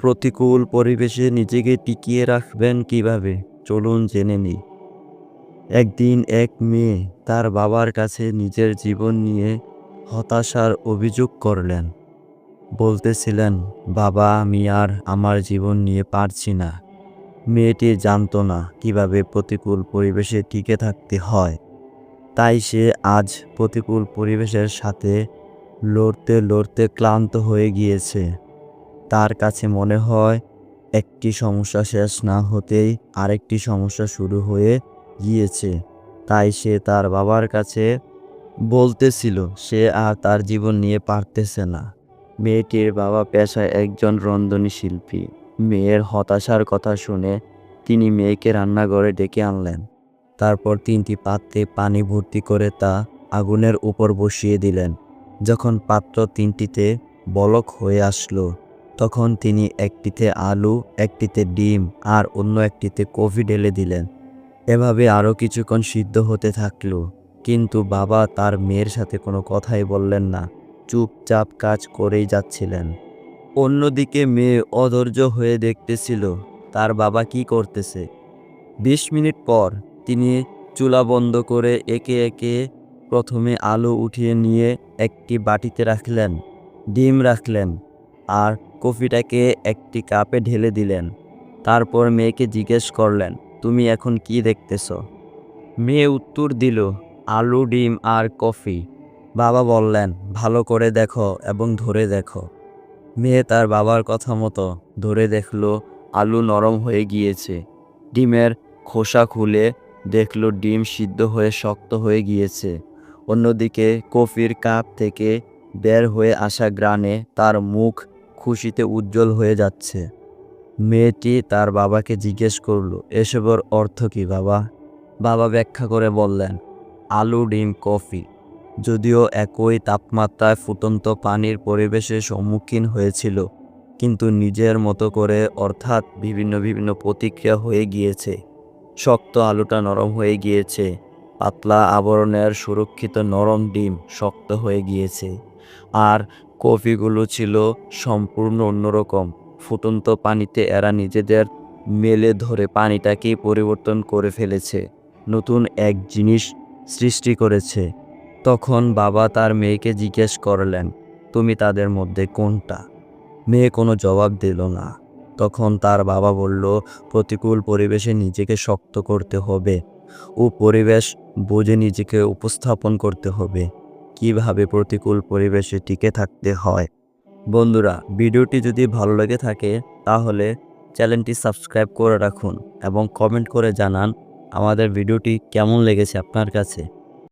প্রতিকূল পরিবেশে নিজেকে টিকিয়ে রাখবেন কিভাবে, চলুন জেনে নিই। একদিন এক মেয়ে তার বাবার কাছে নিজের জীবন নিয়ে হতাশার অভিযোগ করলেন। বলতেছিলেন, বাবা, আমি আর আমার জীবন নিয়ে পারছি না। মেয়েটি জানতো না কিভাবে প্রতিকূল পরিবেশে টিকে থাকতে হয়। তাই সে আজ প্রতিকূল পরিবেশের সাথে লড়তে লড়তে ক্লান্ত হয়ে গিয়েছে। তার কাছে মনে হয় একটি সমস্যা শেষ না হতেই আরেকটি সমস্যা শুরু হয়ে গিয়েছে। তাই সে তার বাবার কাছে বলতেছিল সে আর তার জীবন নিয়ে পারতেছে না। মেয়েটির বাবা পেশায় একজন রন্ধনী শিল্পী। মেয়ের হতাশার কথা শুনে তিনি মেয়েকে রান্নাঘরে ডেকে আনলেন। তারপর 3টি পাত্রে পানি ভর্তি করে তা আগুনের উপর বসিয়ে দিলেন। যখন পাত্র 3টিতে বলক হয়ে আসলো, তখন তিনি একটিতে আলু, একটিতে ডিম আর অন্য একটিতে কফি ঢেলে দিলেন। এভাবে আরও কিছুক্ষণ সিদ্ধ হতে থাকলো, কিন্তু বাবা তার মেয়ের সাথে কোনো কথাই বললেন না, চুপচাপ কাজ করেই যাচ্ছিলেন। অন্যদিকে মেয়ে অধৈর্য হয়ে দেখতেছিল তার বাবা কি করতেছে। 20 মিনিট পর তিনি চুলা বন্ধ করে একে একে প্রথমে আলু উঠিয়ে নিয়ে একটি বাটিতে রাখলেন, ডিম রাখলেন আর কফিটাকে একটি কাপে ঢেলে দিলেন। তারপর মেয়েকে জিজ্ঞেস করলেন, তুমি এখন কি দেখতেছ? মেয়ে উত্তর দিল, আলু, ডিম আর কফি। বাবা বললেন, ভালো করে দেখো এবং ধরে দেখো। মেয়ে তার বাবার কথা মতো ধরে দেখলো আলু নরম হয়ে গিয়েছে। ডিমের খোসা খুলে দেখলো ডিম সিদ্ধ হয়ে শক্ত হয়ে গিয়েছে। অন্যদিকে কফির কাপ থেকে বের হয়ে আসা গ্রানে তার মুখ খুশিতে উজ্জ্বল হয়ে যাচ্ছে। মেয়েটি তার বাবাকে জিজ্ঞেস করলো, এসবের অর্থ কি বাবা? বাবা ব্যাখ্যা করে বললেন, আলু, ডিম, কফি যদিও একই তাপমাত্রায় ফুটন্ত পানির পরিবেশের সম্মুখীন হয়েছিল, কিন্তু নিজের মতো করে, অর্থাৎ বিভিন্ন বিভিন্ন প্রতিক্রিয়া হয়ে গিয়েছে। শক্ত আলুটা নরম হয়ে গিয়েছে, পাতলা আবরণের সুরক্ষিত নরম ডিম শক্ত হয়ে গিয়েছে, আর কফিগুলো ছিল সম্পূর্ণ অন্যরকম। ফুটন্ত পানিতে এরা নিজেদের মেলে ধরে পানিটাকেই পরিবর্তন করে ফেলেছে, নতুন এক জিনিস সৃষ্টি করেছে। তখন বাবা তার মেয়েকে জিজ্ঞেস করলেন, তুমি তাদের মধ্যে কোনটা? মেয়ে কোনো জবাব দিল না। তখন তার বাবা বলল, প্রতিকূল পরিবেশে নিজেকে শক্ত করতে হবে ও পরিবেশ বুঝে নিজেকে উপস্থাপন করতে হবে। কিভাবে প্রতিকূল পরিবেশে টিকে থাকতে হয়। বন্ধুরা, ভিডিওটি যদি ভালো লেগে থাকে তাহলে চ্যানেলটি সাবস্ক্রাইব করে রাখুন এবং কমেন্ট করে জানান আমাদের ভিডিওটি কেমন লেগেছে আপনার কাছে।